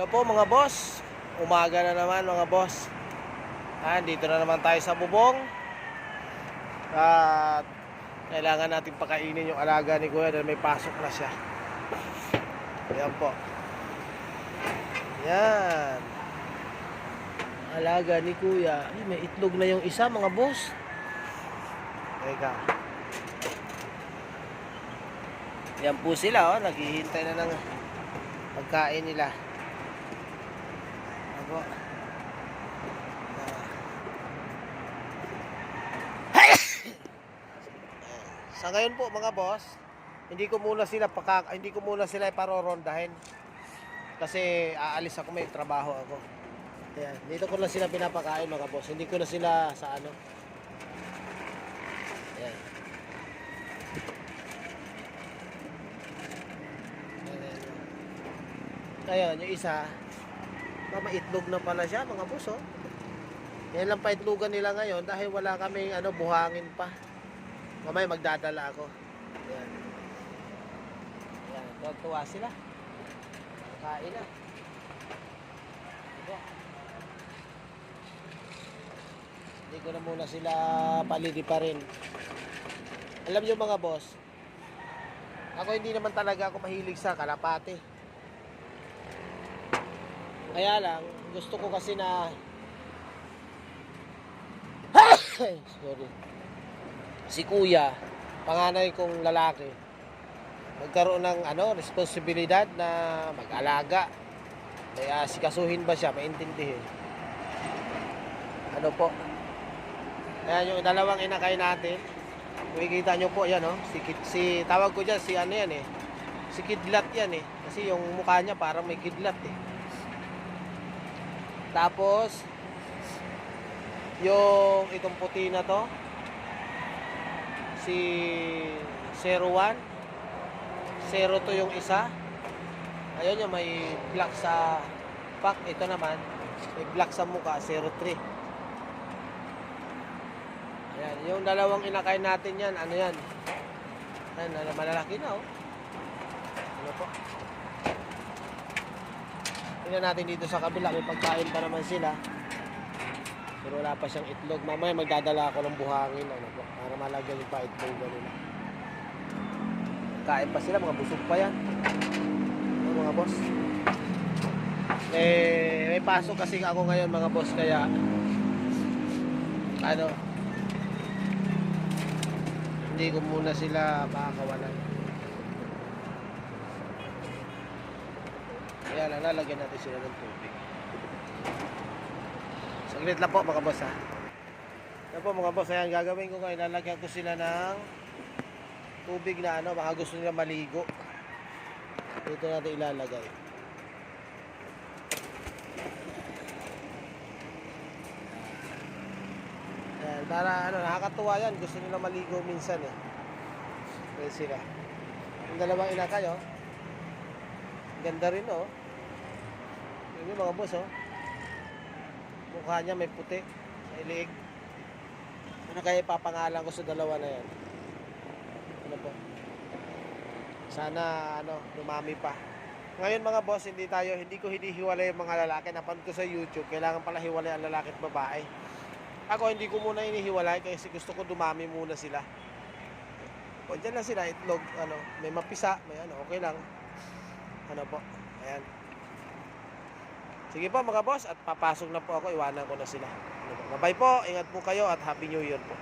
Hello po mga boss. Umaga na naman mga boss. Dito na naman tayo sa bubong. At kailangan natin pakainin yung alaga ni Kuya dahil may pasok na siya. Ayan po. Yan. Alaga ni Kuya. Ay, may itlog na yung isa mga boss. Teka. Yan po sila, naghihintay na ng pagkain nila. Ako. Sa ngayon po mga boss, hindi ko muna sila iparorondahin kasi aalis ako, may trabaho ako. Ayan, dito ko na sila pinapakain mga boss. Hindi ko na sila sa ano. Ayan. Ayan, yung isa, maitlog na pala siya mga boss, oh. Yan lang paitlogan nila ngayon dahil wala kaming buhangin pa. Mamaya magdadala ako. Ayan. Ayan, tuwa sila. Kain na. Diba? Hindi ko na muna sila palidi pa rin. Alam nyo mga boss, ako hindi naman talaga ako mahilig sa kalapate. Kaya lang, gusto ko kasi na sorry. Si Kuya, panganay kong lalaki, magkaroon ng responsibilidad na mag-alaga. Kaya sikasuhin ba siya, maintindihin. Ano po? Kaya yung dalawang inakay natin, makikita nyo po yan, oh. Si tawag ko dyan, si si kidlat yan eh. Kasi yung mukha niya parang may kidlat eh. Tapos yung itong puti na to, si 01, 02 yung isa. Ayun yung may black sa pack. Ito naman may black sa mukha, 03. Ayan, yung dalawang inakay natin yan, yan, malalaki na, oh. Ano po? Tingnan natin dito sa kabila, may pagkain pa naman sila. Pero wala pa siyang itlog. Mamaya magdadala ako ng buhangin, para malagyan yung pa itlog nila. Kain pa sila, mga busog pa yan. Mga boss. May pasok kasi ako ngayon mga boss, kaya hindi ko muna sila makakawalan. Kaya lalagyan natin sila ng tubig. Saglit lang po mga boss, ha. Yan po mga boss, ayan gagawin ko ngayon. Lalagyan ko sila ng tubig na baka gusto nila maligo. Dito natin ilalagay. Ayan, para nakakatuwa yan. Gusto nila maligo minsan eh. Ayan sila. Yung dalawang inakay, oh. Ganda rin, oh. Yun yung mga boss, oh. Mukha niya may puti sa ilig. Ano kaya ipapangalan ko sa dalawa na yan? Ano po? Sana dumami pa. Ngayon mga boss, hindi ko hinihiwalay yung mga lalaki. Napanood ko sa YouTube, kailangan pala hiwalay ang lalaki at babae. Ako hindi ko muna hinihiwalay kasi gusto ko dumami muna sila. O dyan lang sila, itlog, may mapisa, may okay lang. Ano po? Ayan. Sige po mga boss, at papasok na po ako, iwanan ko na sila. Bye po, ingat po kayo at Happy New Year po.